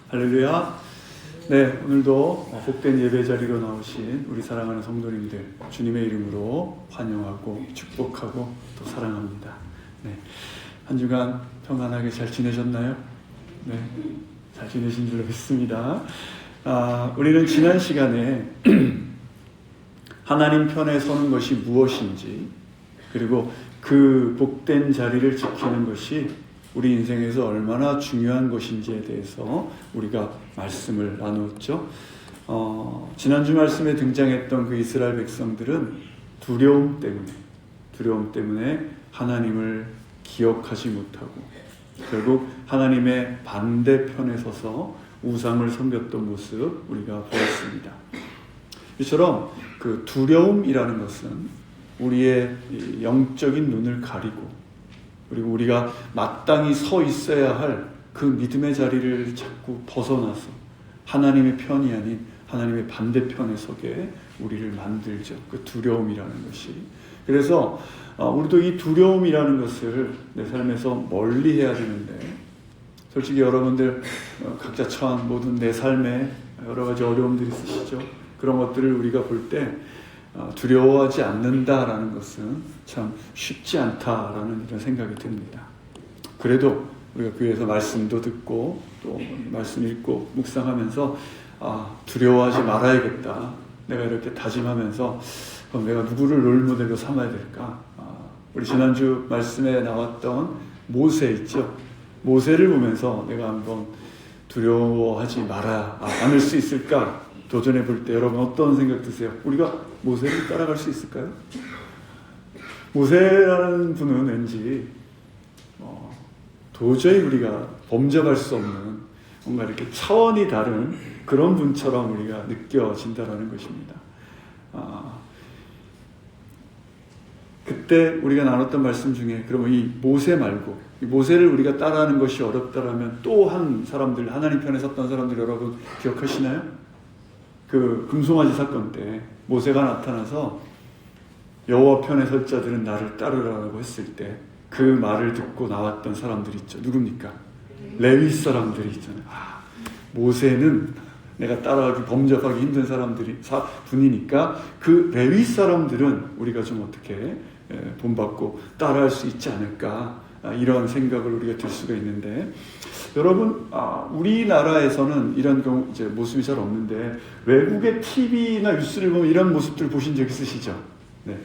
할렐루야. 네, 오늘도 복된 예배 자리로 나오신 우리 사랑하는 성도님들 주님의 이름으로 환영하고 축복하고 또 사랑합니다. 네, 한 주간 평안하게 잘 지내셨나요? 네, 잘 지내신 줄로 믿습니다. 우리는 지난 시간에 하나님 편에 서는 것이 무엇인지, 그리고 그 복된 자리를 지키는 것이 우리 인생에서 얼마나 중요한 것인지에 대해서 우리가 말씀을 나누었죠. 지난주 말씀에 등장했던 그 이스라엘 백성들은 두려움 때문에 하나님을 기억하지 못하고 결국 하나님의 반대편에 서서 우상을 섬겼던 모습 우리가 보았습니다. 이처럼 그 두려움이라는 것은 우리의 영적인 눈을 가리고, 그리고 우리가 마땅히 서 있어야 할 그 믿음의 자리를 자꾸 벗어나서 하나님의 편이 아닌 하나님의 반대편에 서게 우리를 만들죠. 그 두려움이라는 것이. 그래서 우리도 이 두려움이라는 것을 내 삶에서 멀리 해야 되는데, 솔직히 여러분들 각자 처한 모든 내 삶에 여러 가지 어려움들이 있으시죠. 그런 것들을 우리가 볼 때 두려워하지 않는다라는 것은 참 쉽지 않다라는 이런 생각이 듭니다. 그래도 우리가 교회에서 말씀도 듣고 또 말씀 읽고 묵상하면서 두려워하지 말아야겠다. 내가 이렇게 다짐하면서 그럼 내가 누구를 롤모델로 삼아야 될까? 우리 지난주 말씀에 나왔던 모세 있죠. 모세를 보면서 내가 한번 두려워하지 않을 수 있을까? 도전해 볼 때 여러분 어떤 생각 드세요? 우리가 모세를 따라갈 수 있을까요? 모세라는 분은 왠지 도저히 우리가 범접할 수 없는 뭔가 이렇게 차원이 다른 그런 분처럼 우리가 느껴진다는 것입니다. 그때 우리가 나눴던 말씀 중에 그러면 이 모세 말고, 이 모세를 우리가 따라하는 것이 어렵다라면 또 한 사람들, 하나님 편에 섰던 사람들 여러분 기억하시나요? 그 금송아지 사건 때 모세가 나타나서 여호와 편에 설 자들은 나를 따르라고 했을 때 그 말을 듣고 나왔던 사람들이 있죠. 누굽니까? 레위 사람들이 있잖아요. 모세는 내가 따라하기 범접하기 힘든 분이니까 그 레위 사람들은 우리가 좀 어떻게 본받고 따라할 수 있지 않을까, 이런 생각을 우리가 들 수가 있는데, 여러분 우리나라에서는 이런 경우 이제 모습이 잘 없는데 외국의 TV나 뉴스를 보면 이런 모습들 보신 적 있으시죠? 네.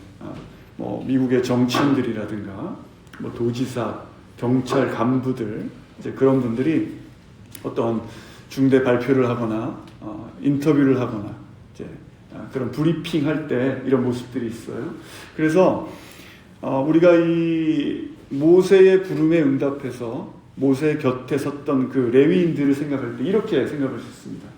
뭐 미국의 정치인들이라든가 뭐 도지사, 경찰 간부들, 이제 그런 분들이 어떤 중대 발표를 하거나 인터뷰를 하거나 이제 그런 브리핑 할 때 이런 모습들이 있어요. 그래서 우리가 이 모세의 부름에 응답해서 모세 곁에 섰던 그 레위인들을 생각할 때 이렇게 생각할 수 있습니다.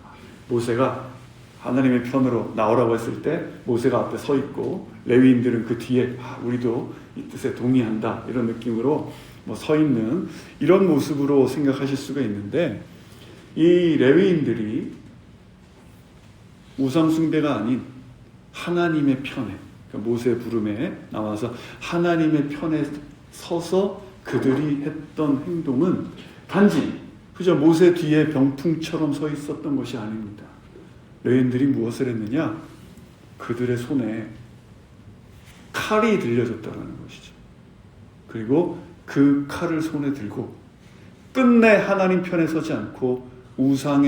모세가 하나님의 편으로 나오라고 했을 때 모세가 앞에 서 있고 레위인들은 그 뒤에 우리도 이 뜻에 동의한다, 이런 느낌으로 서 있는 이런 모습으로 생각하실 수가 있는데, 이 레위인들이 우상 숭배가 아닌 하나님의 편에, 그러니까 모세 부름에 나와서 하나님의 편에 서서 그들이 했던 행동은 단지 그저 모세 뒤에 병풍처럼 서 있었던 것이 아닙니다. 레위인들이 무엇을 했느냐? 그들의 손에 칼이 들려졌다는 것이죠. 그리고 그 칼을 손에 들고 끝내 하나님 편에 서지 않고 우상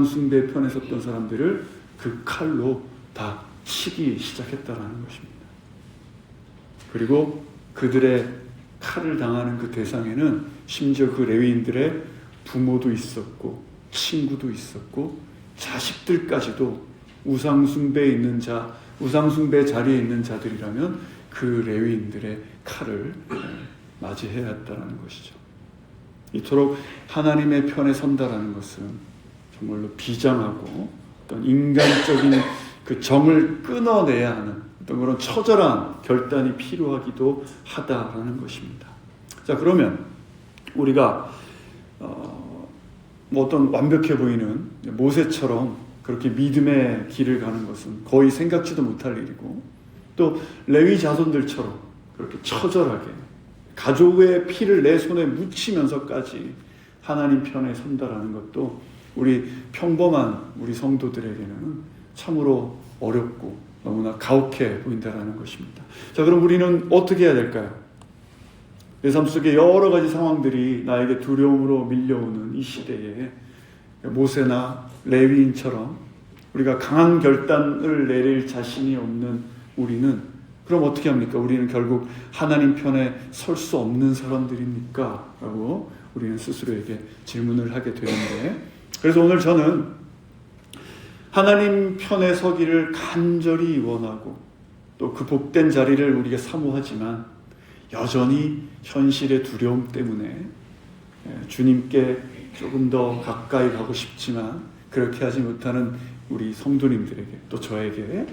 숭배 편에 섰던 사람들을 그 칼로 다 치기 시작했다는 것입니다. 그리고 그들의 칼을 당하는 그 대상에는 심지어 그 레위인들의 부모도 있었고 친구도 있었고 자식들까지도 우상 숭배 자리에 있는 자들이라면 그 레위인들의 칼을 맞이해야 했다는 것이죠. 이토록 하나님의 편에 선다라는 것은 정말로 비장하고 어떤 인간적인 그 정을 끊어내야 하는 어떤 그런 처절한 결단이 필요하기도 하다라는 것입니다. 자, 그러면 우리가 어떤 완벽해 보이는 모세처럼 그렇게 믿음의 길을 가는 것은 거의 생각지도 못할 일이고, 또 레위 자손들처럼 그렇게 처절하게 가족의 피를 내 손에 묻히면서까지 하나님 편에 선다라는 것도 우리 평범한 우리 성도들에게는 참으로 어렵고 너무나 가혹해 보인다는 것입니다. 자, 그럼 우리는 어떻게 해야 될까요? 내 삶 속에 여러 가지 상황들이 나에게 두려움으로 밀려오는 이 시대에 모세나 레위인처럼 우리가 강한 결단을 내릴 자신이 없는 우리는 그럼 어떻게 합니까? 우리는 결국 하나님 편에 설 수 없는 사람들입니까? 라고 우리는 스스로에게 질문을 하게 되는데, 그래서 오늘 저는 하나님 편에 서기를 간절히 원하고 또 그 복된 자리를 우리가 사모하지만 여전히 현실의 두려움 때문에 주님께 조금 더 가까이 가고 싶지만 그렇게 하지 못하는 우리 성도님들에게 또 저에게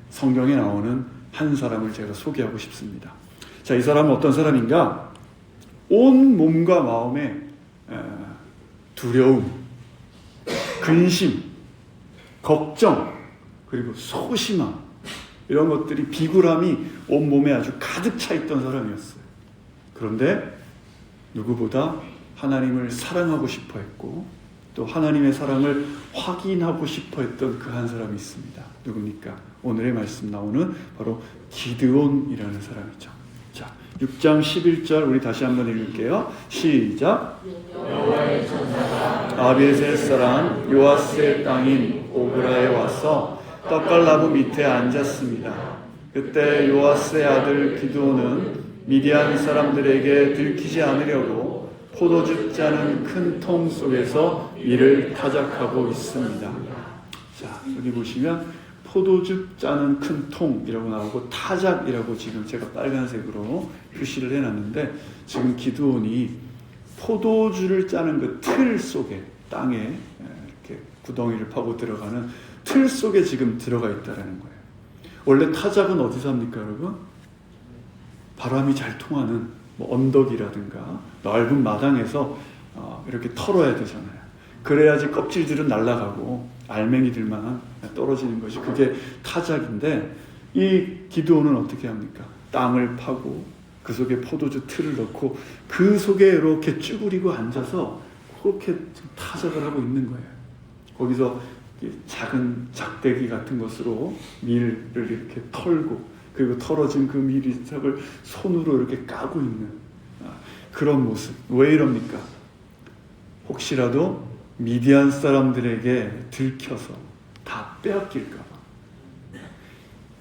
성경에 나오는 한 사람을 제가 소개하고 싶습니다. 자, 이 사람은 어떤 사람인가? 온 몸과 마음에 두려움, 근심, 걱정, 그리고 소심함, 이런 것들이, 비굴함이 온몸에 아주 가득 차 있던 사람이었어요. 그런데 누구보다 하나님을 사랑하고 싶어 했고 또 하나님의 사랑을 확인하고 싶어 했던 그 한 사람이 있습니다. 누굽니까? 오늘의 말씀 나오는 바로 기드온이라는 사람이죠. 자, 6장 11절 우리 다시 한번 읽을게요. 시작. 여호와의 천사가 아비에셀 사람 요아스의 땅인 오브라에 와서 떡갈나무 밑에 앉았습니다. 그때 요아스의 아들 기드온은 미디안 사람들에게 들키지 않으려고 포도즙 짜는 큰 통 속에서 밀을 타작하고 있습니다. 자, 여기 보시면 포도즙 짜는 큰 통이라고 나오고 타작이라고 지금 제가 빨간색으로 표시를 해놨는데, 지금 기드온이 포도주를 짜는 그 틀 속에, 땅에 이렇게 구덩이를 파고 들어가는 틀 속에 지금 들어가 있다는 거예요. 원래 타작은 어디서 합니까, 여러분? 바람이 잘 통하는 언덕이라든가 넓은 마당에서 이렇게 털어야 되잖아요. 그래야지 껍질들은 날아가고 알맹이들만 떨어지는 것이, 그게 타작인데, 이 기드온은 어떻게 합니까? 땅을 파고 그 속에 포도주 틀을 넣고 그 속에 이렇게 쭈그리고 앉아서 그렇게 타작을 하고 있는 거예요. 거기서 작은 작대기 같은 것으로 밀을 이렇게 털고, 그리고 털어진 그 밀이삭을 손으로 이렇게 까고 있는 그런 모습. 왜 이럽니까? 혹시라도 미디안 사람들에게 들켜서 다 빼앗길까 봐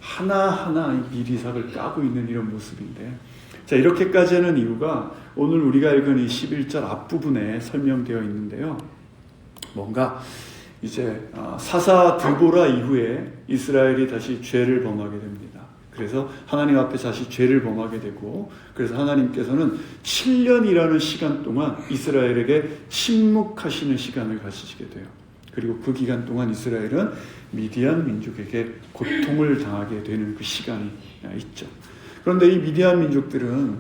하나하나 이 밀이삭을 까고 있는 이런 모습인데, 자, 이렇게까지 하는 이유가 오늘 우리가 읽은 이 11절 앞부분에 설명되어 있는데요. 뭔가 이제 사사 드보라 이후에 이스라엘이 다시 죄를 범하게 됩니다. 그래서 하나님 앞에 다시 죄를 범하게 되고, 그래서 하나님께서는 7년이라는 시간 동안 이스라엘에게 침묵하시는 시간을 가지시게 돼요. 그리고 그 기간 동안 이스라엘은 미디안 민족에게 고통을 당하게 되는 그 시간이 있죠. 그런데 이 미디안 민족들은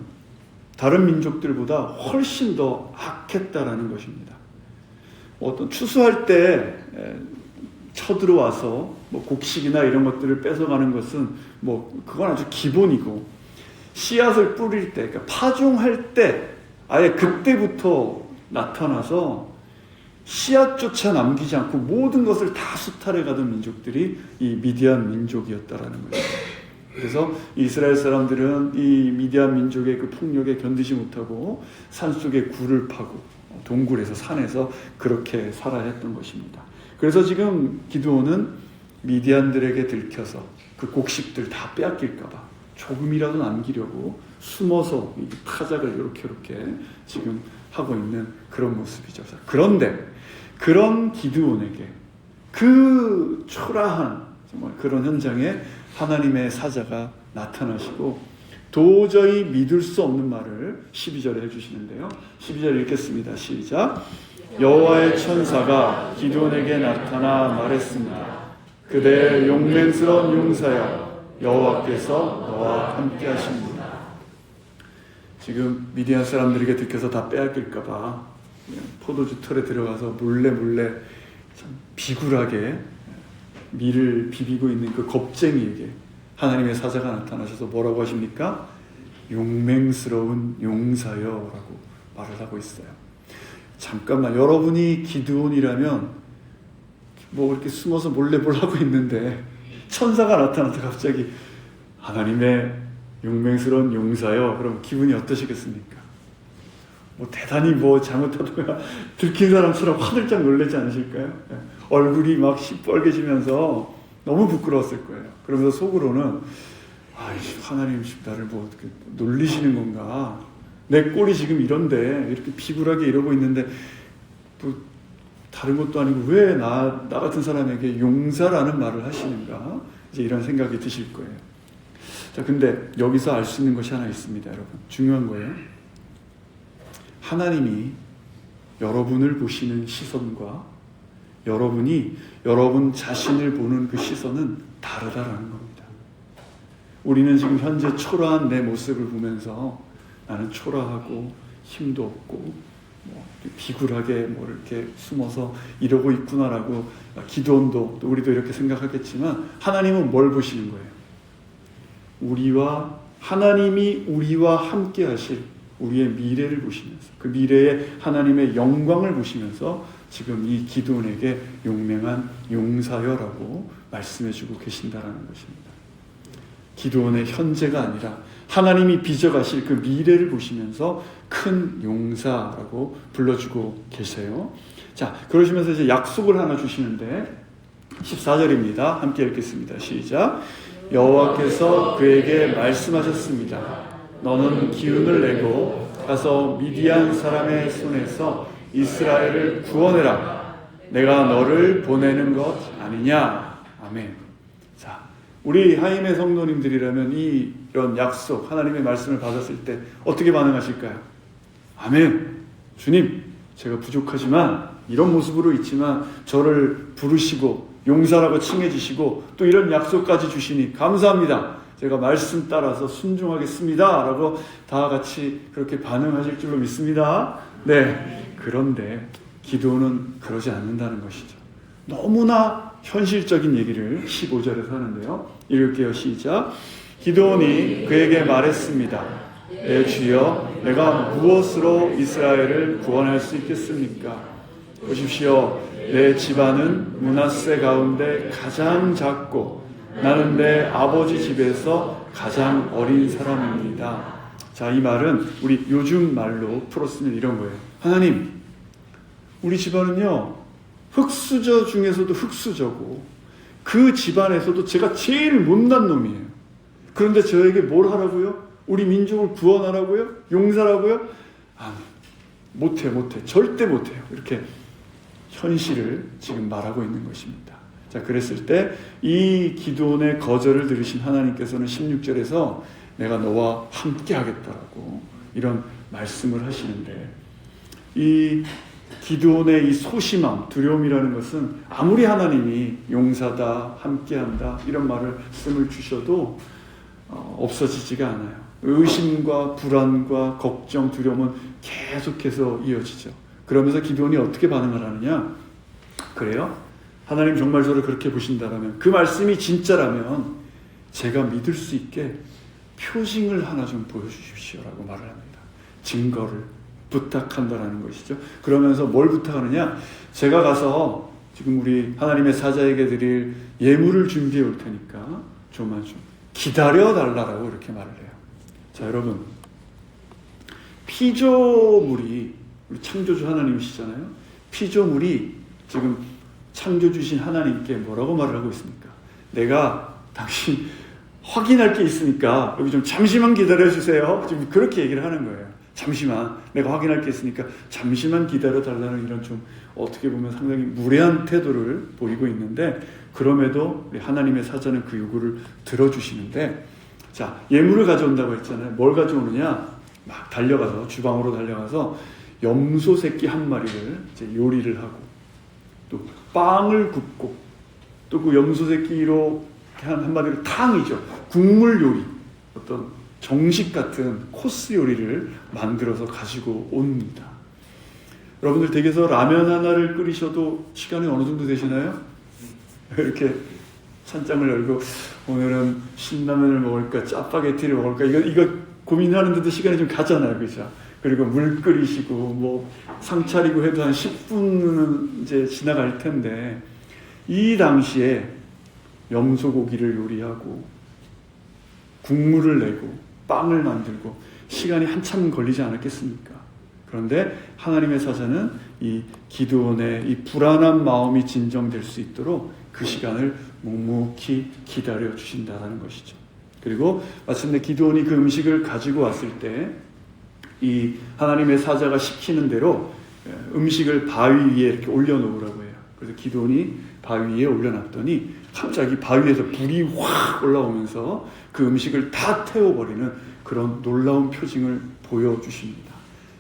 다른 민족들보다 훨씬 더 악했다라는 것입니다. 어떤 추수할 때 쳐들어와서 곡식이나 이런 것들을 뺏어가는 것은 그건 아주 기본이고, 씨앗을 뿌릴 때, 그러니까 파종할 때 아예 그때부터 나타나서 씨앗조차 남기지 않고 모든 것을 다 수탈해 가던 민족들이 이 미디안 민족이었다라는 거예요. 그래서 이스라엘 사람들은 이 미디안 민족의 그 폭력에 견디지 못하고 산속에 굴을 파고 동굴에서 산에서 그렇게 살아야 했던 것입니다. 그래서 지금 기드온은 미디안들에게 들켜서 그 곡식들 다 빼앗길까 봐 조금이라도 남기려고 숨어서 타작을 이렇게 지금 하고 있는 그런 모습이죠. 그런데 그런 기드온에게 그 초라한 정말 그런 현장에 하나님의 사자가 나타나시고 도저히 믿을 수 없는 말을 12절에 해주시는데요. 12절 읽겠습니다. 시작. 여호와의 천사가 기드온에게 나타나 말했습니다. 그대 용맹스러운 용사여, 여호와께서 너와 함께 하십니다. 지금 미디안 사람들에게 들켜서 다 빼앗길까 봐 포도주 털에 들어가서 몰래 참 비굴하게 밀을 비비고 있는 그 겁쟁이에게 하나님의 사자가 나타나셔서 뭐라고 하십니까? 용맹스러운 용사여 라고 말을 하고 있어요. 잠깐만, 여러분이 기드온이라면 뭐 이렇게 숨어서 몰래 뭘 하고 있는데 천사가 나타나서 갑자기 하나님의 용맹스러운 용사요. 그럼 기분이 어떠시겠습니까? 뭐 대단히 뭐 잘못하다가 들킨 사람처럼 화들짝 놀라지 않으실까요? 얼굴이 막 시뻘개지면서 너무 부끄러웠을 거예요. 그러면서 속으로는 하나님 나를 뭐 어떻게 놀리시는 건가? 내 꼴이 지금 이런데 이렇게 비굴하게 이러고 있는데 또 다른 것도 아니고 왜 나 같은 사람에게 용사라는 말을 하시는가? 이제 이런 생각이 드실 거예요. 자, 근데 여기서 알 수 있는 것이 하나 있습니다, 여러분. 중요한 거예요. 하나님이 여러분을 보시는 시선과 여러분이 여러분 자신을 보는 그 시선은 다르다라는 겁니다. 우리는 지금 현재 초라한 내 모습을 보면서 나는 초라하고 힘도 없고 뭐 비굴하게 뭐 이렇게 숨어서 이러고 있구나라고 기드온도 또 우리도 이렇게 생각하겠지만 하나님은 뭘 보시는 거예요? 하나님이 우리와 함께 하실 우리의 미래를 보시면서 그 미래의 하나님의 영광을 보시면서 지금 이 기드온에게 용맹한 용사여라고 말씀해주고 계신다라는 것입니다. 기드온의 현재가 아니라 하나님이 빚어가실 그 미래를 보시면서 큰 용사라고 불러주고 계세요. 자, 그러시면서 이제 약속을 하나 주시는데 14절입니다. 함께 읽겠습니다. 시작. 여호와께서 그에게 말씀하셨습니다. 너는 기운을 내고 가서 미디안 사람의 손에서 이스라엘을 구원해라. 내가 너를 보내는 것 아니냐. 아멘. 자, 우리 하임의 성도님들이라면 이런 약속, 하나님의 말씀을 받았을 때 어떻게 반응하실까요? 아멘. 주님, 제가 부족하지만 이런 모습으로 있지만 저를 부르시고 용사라고 칭해 주시고 또 이런 약속까지 주시니 감사합니다. 제가 말씀 따라서 순종하겠습니다. 라고 다 같이 그렇게 반응하실 줄로 믿습니다. 네. 그런데 기드온은 그러지 않는다는 것이죠. 너무나 현실적인 얘기를 15절에서 하는데요. 읽을게요. 시작. 기드온이 그에게 말했습니다. 내 주여, 내가 무엇으로 이스라엘을 구원할 수 있겠습니까? 보십시오. 내 집안은 므낫세 가운데 가장 작고 나는 내 아버지 집에서 가장 어린 사람입니다. 자, 이 말은 우리 요즘 말로 풀었으면 이런 거예요. 하나님, 우리 집안은요, 흙수저 중에서도 흙수저고 그 집안에서도 제가 제일 못난 놈이에요. 그런데 저에게 뭘 하라고요? 우리 민족을 구원하라고요? 용서라고요? 못해. 절대 못해요. 이렇게 현실을 지금 말하고 있는 것입니다. 자, 그랬을 때 이 기드온의 거절을 들으신 하나님께서는 16절에서 내가 너와 함께 하겠다라고 이런 말씀을 하시는데, 이 기드온의 이 소심함, 두려움이라는 것은 아무리 하나님이 용사다, 함께한다 이런 말씀을 주셔도 없어지지가 않아요. 의심과 불안과 걱정, 두려움은 계속해서 이어지죠. 그러면서 기드온이 어떻게 반응을 하느냐? 그래요? 하나님 정말 저를 그렇게 보신다라면, 그 말씀이 진짜라면 제가 믿을 수 있게 표징을 하나 좀 보여주십시오라고 말을 합니다. 증거를 부탁한다라는 것이죠. 그러면서 뭘 부탁하느냐? 제가 가서 지금 우리 하나님의 사자에게 드릴 예물을 준비해 올 테니까 좀만 좀 기다려 달라라고 이렇게 말을 해요. 자, 여러분, 피조물이 우리 창조주 하나님이시잖아요. 피조물이 지금 창조주신 하나님께 뭐라고 말을 하고 있습니까? 내가 당신 확인할 게 있으니까 여기 좀 잠시만 기다려주세요. 지금 그렇게 얘기를 하는 거예요. 잠시만, 내가 확인할 게 있으니까 잠시만 기다려달라는 이런 좀 어떻게 보면 상당히 무례한 태도를 보이고 있는데, 그럼에도 우리 하나님의 사자는 그 요구를 들어주시는데, 자, 예물을 가져온다고 했잖아요. 뭘 가져오느냐? 막 달려가서, 주방으로 달려가서 염소 새끼 한 마리를 이제 요리를 하고, 또 빵을 굽고, 또 그 염소 새끼로 한마디로 탕이죠. 국물 요리, 어떤 정식 같은 코스 요리를 만들어서 가지고 옵니다. 여러분들 댁에서 라면 하나를 끓이셔도 시간이 어느 정도 되시나요? 이렇게 찬장을 열고 오늘은 신라면을 먹을까 짜파게티를 먹을까 이거 고민하는데도 시간이 좀 가잖아요. 그죠? 그리고 물 끓이시고 뭐 상 차리고 해도 한 10분은 이제 지나갈 텐데, 이 당시에 염소고기를 요리하고 국물을 내고 빵을 만들고 시간이 한참 걸리지 않았겠습니까? 그런데 하나님의 사자는 이 기드온의 이 불안한 마음이 진정될 수 있도록 그 시간을 묵묵히 기다려 주신다는 것이죠. 그리고 마침내 기드온이 그 음식을 가지고 왔을 때 이 하나님의 사자가 시키는 대로 음식을 바위 위에 이렇게 올려놓으라고 해요. 그래서 기드온이 바위 위에 올려놨더니 갑자기 바위에서 불이 확 올라오면서 그 음식을 다 태워버리는 그런 놀라운 표징을 보여주십니다.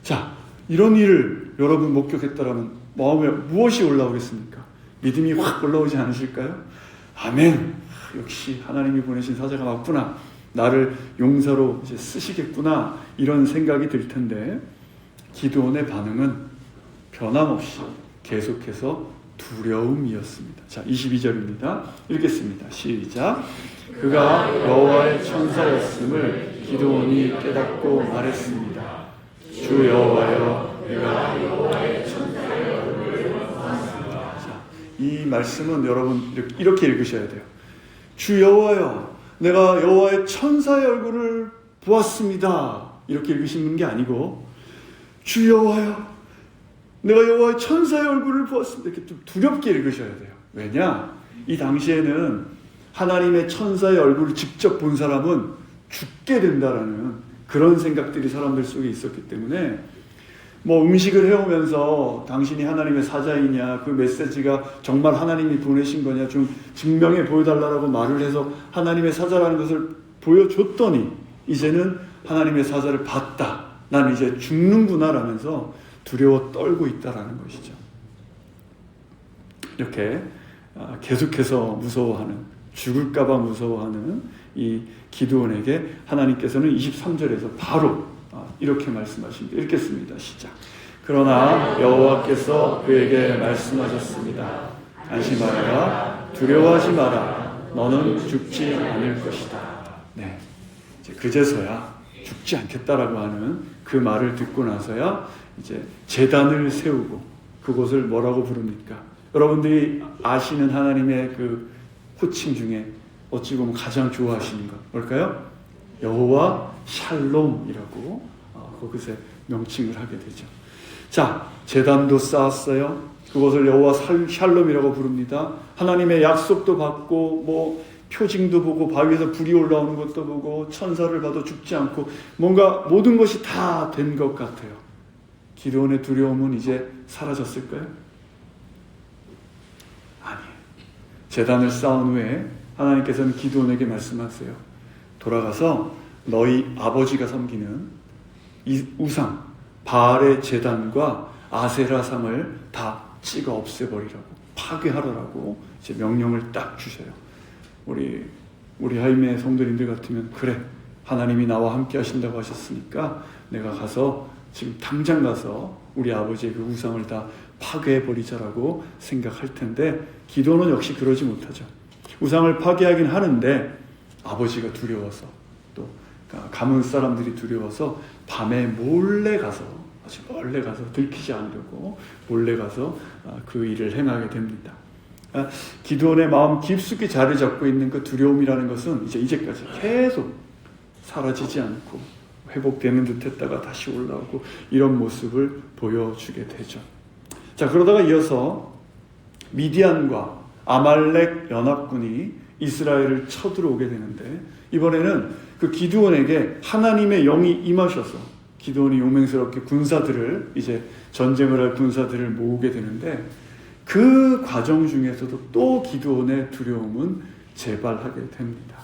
자, 이런 일을 여러분 목격했다라면 마음에 무엇이 올라오겠습니까? 믿음이 확 올라오지 않으실까요? 아멘! 역시 하나님이 보내신 사자가 맞구나. 나를 용사로 이제 쓰시겠구나. 이런 생각이 들 텐데, 기드온의 반응은 변함없이 계속해서 두려움이었습니다. 자, 22절입니다. 읽겠습니다. 시작. 그가 여호와의 천사였음을 기드온이 깨닫고 말했습니다. 주 여호와여, 내가 여호와의 천사의 얼굴을 보았습니다. 자, 이 말씀은 여러분 이렇게 읽으셔야 돼요. 주 여호와여, 내가 여호와의 천사의 얼굴을 보았습니다. 이렇게 읽으시는 게 아니고, 주 여호와여, 내가 여호와의 천사의 얼굴을 보았습니다. 이렇게 좀 두렵게 읽으셔야 돼요. 왜냐? 이 당시에는 하나님의 천사의 얼굴을 직접 본 사람은 죽게 된다라는 그런 생각들이 사람들 속에 있었기 때문에, 뭐 음식을 해오면서 당신이 하나님의 사자이냐, 그 메시지가 정말 하나님이 보내신 거냐 좀 증명해 보여달라고 말을 해서 하나님의 사자라는 것을 보여줬더니 이제는 하나님의 사자를 봤다. 난 이제 죽는구나 라면서 두려워 떨고 있다라는 것이죠. 이렇게 계속해서 무서워하는, 죽을까봐 무서워하는 이 기드온에게 하나님께서는 23절에서 바로 이렇게 말씀하십니다. 읽겠습니다. 시작. 그러나 여호와께서 그에게 말씀하셨습니다. 안심하라, 두려워하지 마라. 너는 죽지 않을 것이다. 네, 이제 그제서야 죽지 않겠다라고 하는 그 말을 듣고 나서야 이제 제단을 세우고 그곳을 뭐라고 부릅니까? 여러분들이 아시는 하나님의 그 호칭 중에 어찌 보면 가장 좋아하시는 것 뭘까요? 여호와 샬롬이라고 그것에 명칭을 하게 되죠. 자, 제단도 쌓았어요. 그것을 여호와 샬롬이라고 부릅니다. 하나님의 약속도 받고 뭐 표징도 보고 바위에서 불이 올라오는 것도 보고 천사를 봐도 죽지 않고 뭔가 모든 것이 다 된 것 같아요. 기드온의 두려움은 이제 사라졌을까요? 아니에요. 제단을 쌓은 후에 하나님께서는 기드온에게 말씀하세요. 돌아가서 너희 아버지가 섬기는 이 우상 바알의 제단과 아세라상을 다 찍어 없애버리라고, 파괴하라고 이제 명령을 딱 주세요. 우리 하임의 성도님들 같으면 그래, 하나님이 나와 함께 하신다고 하셨으니까 내가 가서 지금 당장 가서 우리 아버지의 그 우상을 다 파괴해버리자라고 생각할 텐데, 기도는 역시 그러지 못하죠. 우상을 파괴하긴 하는데 아버지가 두려워서, 또 가문 사람들이 두려워서 밤에 몰래 가서, 아주 몰래 가서 들키지 않으려고 몰래 가서 그 일을 행하게 됩니다. 기드온의 마음 깊숙이 자리 잡고 있는 그 두려움이라는 것은 이제까지 계속 사라지지 않고 회복되는 듯 했다가 다시 올라오고 이런 모습을 보여주게 되죠. 자, 그러다가 이어서 미디안과 아말렉 연합군이 이스라엘을 쳐들어오게 되는데, 이번에는 그 기드온에게 하나님의 영이 임하셔서 기드온이 용맹스럽게 군사들을, 이제 전쟁을 할 군사들을 모으게 되는데, 그 과정 중에서도 또 기드온의 두려움은 재발하게 됩니다.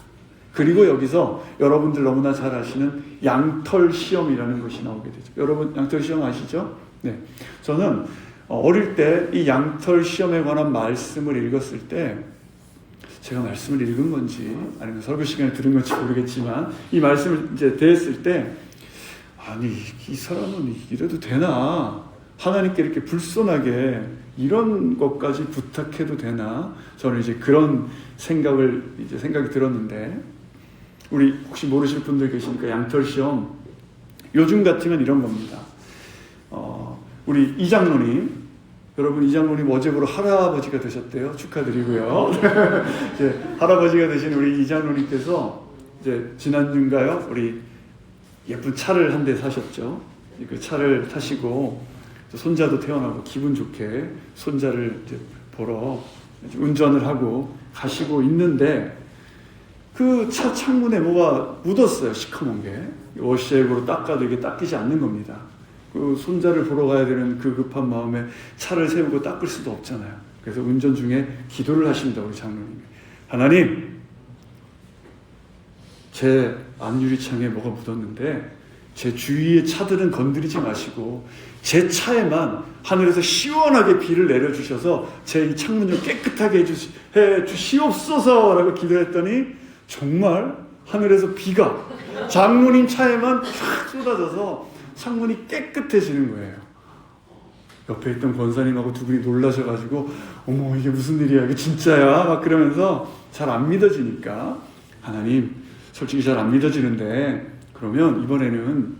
그리고 여기서 여러분들 너무나 잘 아시는 양털 시험이라는 것이 나오게 되죠. 여러분 양털 시험 아시죠? 네. 저는 어릴 때 이 양털 시험에 관한 말씀을 읽었을 때, 제가 말씀을 읽은 건지 아니면 설교 시간에 들은 건지 모르겠지만, 이 말씀을 이제 대했을 때, 아니 이 사람은 이래도 되나? 하나님께 이렇게 불손하게 이런 것까지 부탁해도 되나? 저는 이제 그런 생각이 들었는데, 우리 혹시 모르실 분들 계시니까 양털 시험, 요즘 같으면 이런 겁니다. 우리 이장로님, 여러분 이장로님 어제부로 할아버지가 되셨대요. 축하드리고요. 이제 할아버지가 되신 우리 이장로님께서 이제 지난주인가요? 우리 예쁜 차를 한 대 사셨죠. 그 차를 타시고 손자도 태어나고 기분 좋게 손자를 이제 보러 운전을 하고 가시고 있는데 그 차 창문에 뭐가 묻었어요. 시커먼 게. 워시액으로 닦아도 이게 닦이지 않는 겁니다. 그 손자를 보러 가야 되는 그 급한 마음에 차를 세우고 닦을 수도 없잖아요. 그래서 운전 중에 기도를 하십니다. 우리 장로님이. 하나님, 제 안유리창에 뭐가 묻었는데 제 주위의 차들은 건드리지 마시고 제 차에만 하늘에서 시원하게 비를 내려주셔서 제 이 창문 좀 깨끗하게 해주시옵소서 라고 기도했더니 정말 하늘에서 비가 장로님 차에만 쫙 쏟아져서 창문이 깨끗해지는 거예요. 옆에 있던 권사님하고 두 분이 놀라셔가지고 어머 이게 무슨 일이야, 이게 진짜야 막 그러면서 잘 안 믿어지니까 하나님 솔직히 잘 안 믿어지는데 그러면 이번에는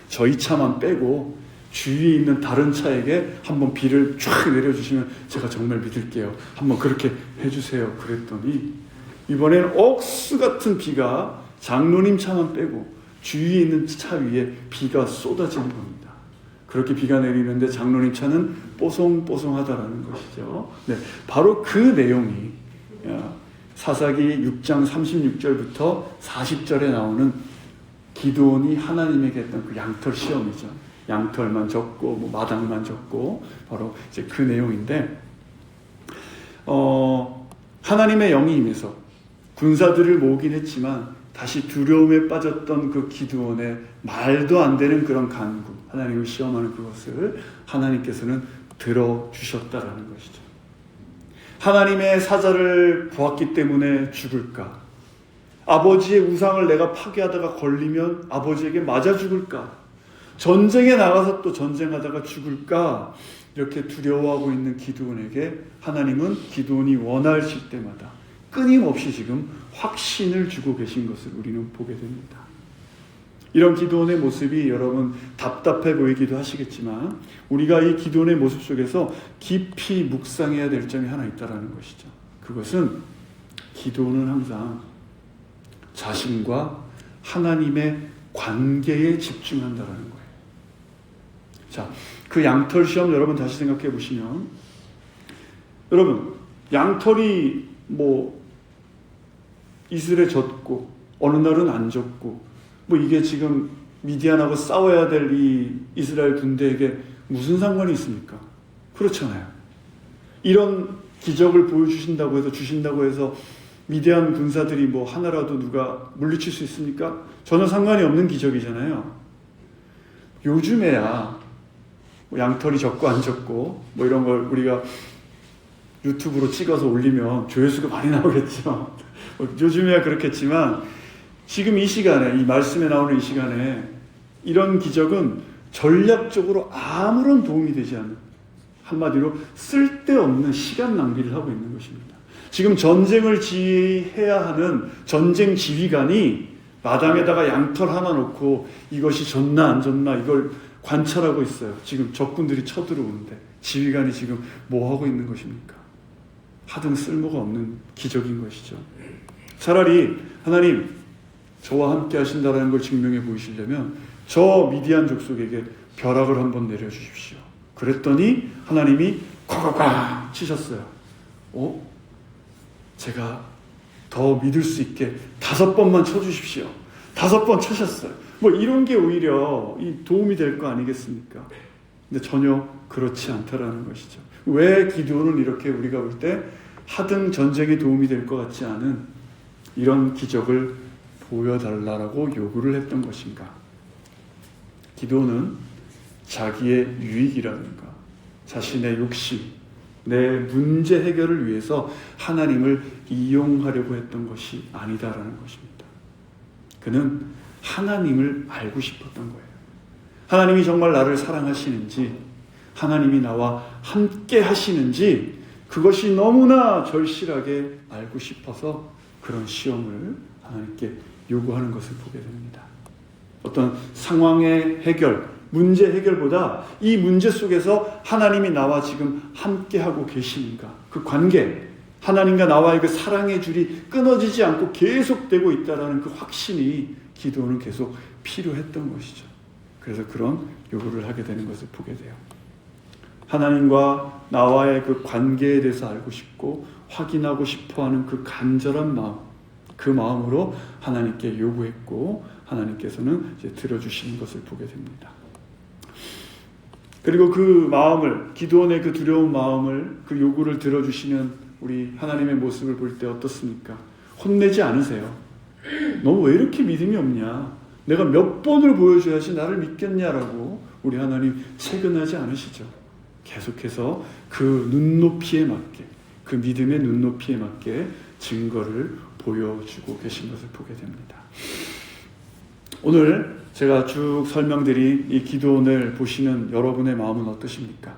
저희 차만 빼고 주위에 있는 다른 차에게 한번 비를 쫙 내려주시면 제가 정말 믿을게요. 한번 그렇게 해주세요. 그랬더니 이번엔 억수 같은 비가 장로님 차만 빼고 주위에 있는 차 위에 비가 쏟아지는 겁니다. 그렇게 비가 내리는데 장로님 차는 뽀송뽀송하다라는 것이죠. 네, 바로 그 내용이 사사기 6장 36절부터 40절에 나오는 기드온이 하나님에게 했던 그 양털 시험이죠. 양털만 적고 뭐 마당만 적고 바로 이제 그 내용인데 하나님의 영이 임해서 군사들을 모으긴 했지만 다시 두려움에 빠졌던 그 기드온의 말도 안 되는 그런 간구, 하나님을 시험하는 그것을 하나님께서는 들어주셨다라는 것이죠. 하나님의 사자를 보았기 때문에 죽을까? 아버지의 우상을 내가 파괴하다가 걸리면 아버지에게 맞아 죽을까? 전쟁에 나가서 또 전쟁하다가 죽을까? 이렇게 두려워하고 있는 기드온에게 하나님은 기드온이 원하실 때마다 끊임없이 지금 확신을 주고 계신 것을 우리는 보게 됩니다. 이런 기드온의 모습이 여러분 답답해 보이기도 하시겠지만 우리가 이 기드온의 모습 속에서 깊이 묵상해야 될 점이 하나 있다는 것이죠. 그것은 기드온은 항상 자신과 하나님의 관계에 집중한다는 거예요. 자, 그 양털 시험 여러분 다시 생각해 보시면 여러분 양털이 뭐 이스라엘에 졌고 어느 날은 안 졌고 뭐 이게 지금 미디안하고 싸워야 될 이 이스라엘 군대에게 무슨 상관이 있습니까? 그렇잖아요. 이런 기적을 주신다고 해서 미디안 군사들이 뭐 하나라도 누가 물리칠 수 있습니까? 전혀 상관이 없는 기적이잖아요. 요즘에야 뭐 양털이 적고 안 적고 뭐 이런 걸 우리가 유튜브로 찍어서 올리면 조회수가 많이 나오겠죠. 요즘에야 그렇겠지만 지금 이 시간에 이 말씀에 나오는 이 시간에 이런 기적은 전략적으로 아무런 도움이 되지 않는, 한마디로 쓸데없는 시간 낭비를 하고 있는 것입니다. 지금 전쟁을 지휘해야 하는 전쟁 지휘관이 마당에다가 양털 하나 놓고 이것이 졌나 안 졌나 이걸 관찰하고 있어요. 지금 적군들이 쳐들어오는데 지휘관이 지금 뭐 하고 있는 것입니까? 하등 쓸모가 없는 기적인 것이죠. 차라리 하나님 저와 함께 하신다는 걸 증명해 보이시려면 저 미디안 족속에게 벼락을 한번 내려주십시오. 그랬더니 하나님이 콱콱콱 치셨어요. 제가 더 믿을 수 있게 5번만 쳐주십시오. 5번 쳐셨어요. 뭐 이런 게 오히려 도움이 될 거 아니겠습니까? 근데 전혀 그렇지 않다라는 것이죠. 왜 기드온은 이렇게 우리가 볼 때 하등 전쟁에 도움이 될 것 같지 않은 이런 기적을 보여달라고 요구를 했던 것인가? 기드온은 자기의 유익이라든가 자신의 욕심, 내 문제 해결을 위해서 하나님을 이용하려고 했던 것이 아니다라는 것입니다. 그는 하나님을 알고 싶었던 거예요. 하나님이 정말 나를 사랑하시는지, 하나님이 나와 함께 하시는지 그것이 너무나 절실하게 알고 싶어서 그런 시험을 하나님께 요구하는 것을 보게 됩니다. 어떤 상황의 해결, 문제 해결보다 이 문제 속에서 하나님이 나와 지금 함께하고 계시는가, 그 관계, 하나님과 나와의 그 사랑의 줄이 끊어지지 않고 계속되고 있다는 그 확신이 기도는 계속 필요했던 것이죠. 그래서 그런 요구를 하게 되는 것을 보게 돼요. 하나님과 나와의 그 관계에 대해서 알고 싶고 확인하고 싶어하는 그 간절한 마음, 그 마음으로 하나님께 요구했고 하나님께서는 이제 들어주시는 것을 보게 됩니다. 그리고 그 마음을, 기도원의 그 두려운 마음을, 그 요구를 들어주시는 우리 하나님의 모습을 볼 때 어떻습니까? 혼내지 않으세요. 너 왜 이렇게 믿음이 없냐? 내가 몇 번을 보여줘야지 나를 믿겠냐라고 우리 하나님 채근하지 않으시죠. 계속해서 그 눈높이에 맞게, 그 믿음의 눈높이에 맞게 증거를 보여주고 계신 것을 보게 됩니다. 오늘 제가 쭉 설명드린 이 기도원을 보시는 여러분의 마음은 어떠십니까?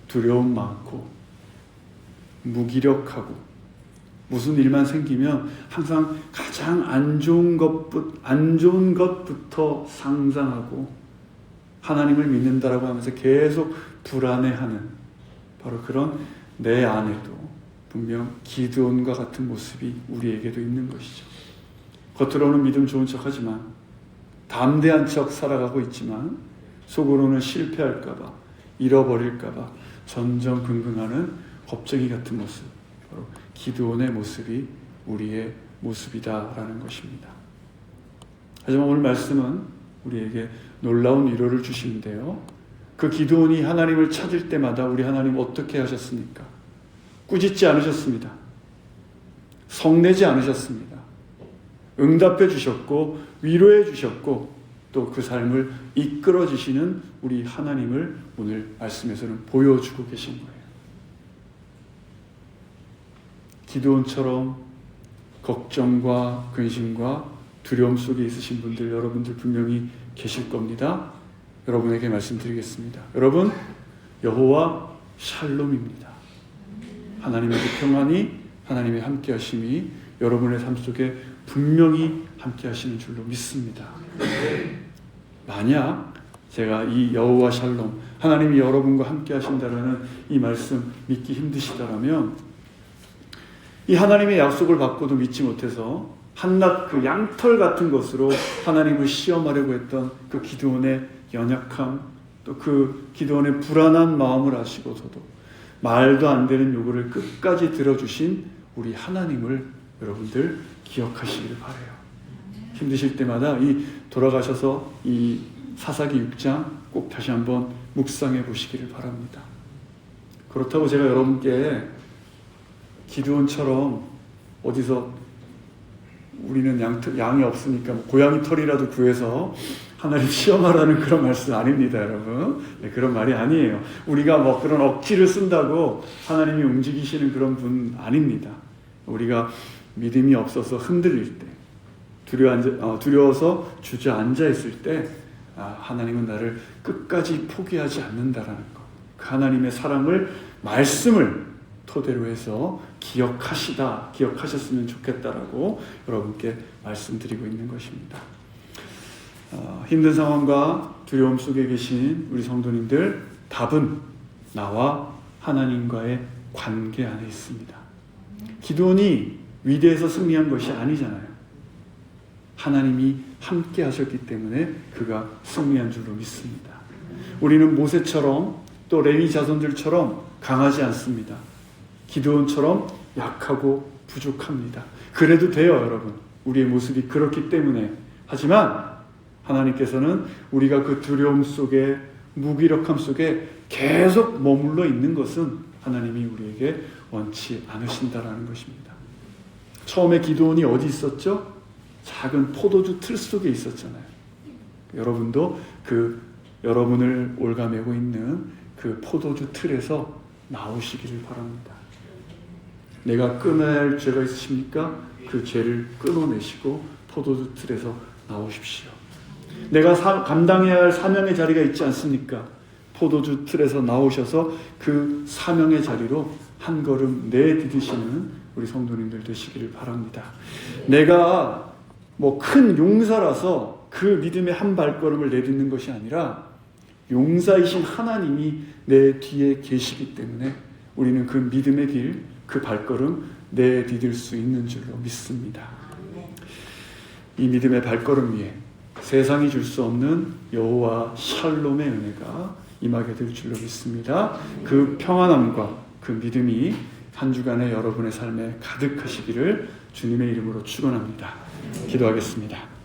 두려움 많고 무기력하고 무슨 일만 생기면 항상 가장 안 좋은 것부터 상상하고 하나님을 믿는다라고 하면서 계속 불안해하는 바로 그런 내 안에도 분명 기드온과 같은 모습이 우리에게도 있는 것이죠. 겉으로는 믿음 좋은 척하지만 담대한 척 살아가고 있지만 속으로는 실패할까봐 잃어버릴까봐 전전긍긍하는 겁쟁이 같은 모습, 바로 기드온의 모습이 우리의 모습이다라는 것입니다. 하지만 오늘 말씀은 우리에게 놀라운 위로를 주시는데요, 그 기드온이 하나님을 찾을 때마다 우리 하나님 어떻게 하셨습니까? 꾸짖지 않으셨습니다. 성내지 않으셨습니다. 응답해 주셨고 위로해 주셨고 또 그 삶을 이끌어 주시는 우리 하나님을 오늘 말씀에서는 보여주고 계신 거예요. 기드온처럼 걱정과 근심과 두려움 속에 있으신 분들, 여러분들 분명히 계실 겁니다. 여러분에게 말씀드리겠습니다. 여러분, 여호와 샬롬입니다. 하나님의 그 평안이, 하나님의 함께 하심이 여러분의 삶 속에 분명히 함께 하시는 줄로 믿습니다. 만약 제가 이 여호와 샬롬, 하나님이 여러분과 함께 하신다라는 이 말씀 믿기 힘드시다라면 이 하나님의 약속을 받고도 믿지 못해서 한낱 그 양털 같은 것으로 하나님을 시험하려고 했던 그 기드온의 연약함, 또 그 기드온의 불안한 마음을 아시고서도 말도 안 되는 요구를 끝까지 들어주신 우리 하나님을 여러분들 기억하시기를 바라요. 힘드실 때마다 이 돌아가셔서 이 사사기 6장 꼭 다시 한번 묵상해 보시기를 바랍니다. 그렇다고 제가 여러분께 기드온처럼 어디서 우리는 양이 없으니까 고양이 털이라도 구해서 하나님 시험하라는 그런 말씀 아닙니다, 여러분. 네, 그런 말이 아니에요. 우리가 그런 억지를 쓴다고 하나님이 움직이시는 그런 분 아닙니다. 우리가 믿음이 없어서 흔들릴 때, 두려워서 주저앉아 있을 때, 하나님은 나를 끝까지 포기하지 않는다라는 것. 그 하나님의 사랑을, 말씀을 토대로 해서 기억하셨으면 좋겠다라고 여러분께 말씀드리고 있는 것입니다. 힘든 상황과 두려움 속에 계신 우리 성도님들, 답은 나와 하나님과의 관계 안에 있습니다. 기드온이 위대해서 승리한 것이 아니잖아요. 하나님이 함께 하셨기 때문에 그가 승리한 줄로 믿습니다. 우리는 모세처럼 또 레위 자손들처럼 강하지 않습니다. 기드온처럼 약하고 부족합니다. 그래도 돼요, 여러분. 우리의 모습이 그렇기 때문에. 하지만 하나님께서는 우리가 그 두려움 속에, 무기력함 속에 계속 머물러 있는 것은 하나님이 우리에게 원치 않으신다라는 것입니다. 처음에 기드온이 어디 있었죠? 작은 포도주 틀 속에 있었잖아요. 여러분도 여러분을 올가매고 있는 그 포도주 틀에서 나오시기를 바랍니다. 내가 끊어야 할 죄가 있으십니까? 그 죄를 끊어내시고 포도주 틀에서 나오십시오. 내가 감당해야 할 사명의 자리가 있지 않습니까? 포도주 틀에서 나오셔서 그 사명의 자리로 한 걸음 내디디시는 우리 성도님들 되시기를 바랍니다. 내가 큰 용사라서 그 믿음의 한 발걸음을 내딛는 것이 아니라 용사이신 하나님이 내 뒤에 계시기 때문에 우리는 그 믿음의 길, 그 발걸음 내디딜 수 있는 줄로 믿습니다. 이 믿음의 발걸음 위에 세상이 줄 수 없는 여호와 샬롬의 은혜가 임하게 될 줄로 믿습니다. 그 평안함과 그 믿음이 한 주간의 여러분의 삶에 가득하시기를 주님의 이름으로 축원합니다. 기도하겠습니다.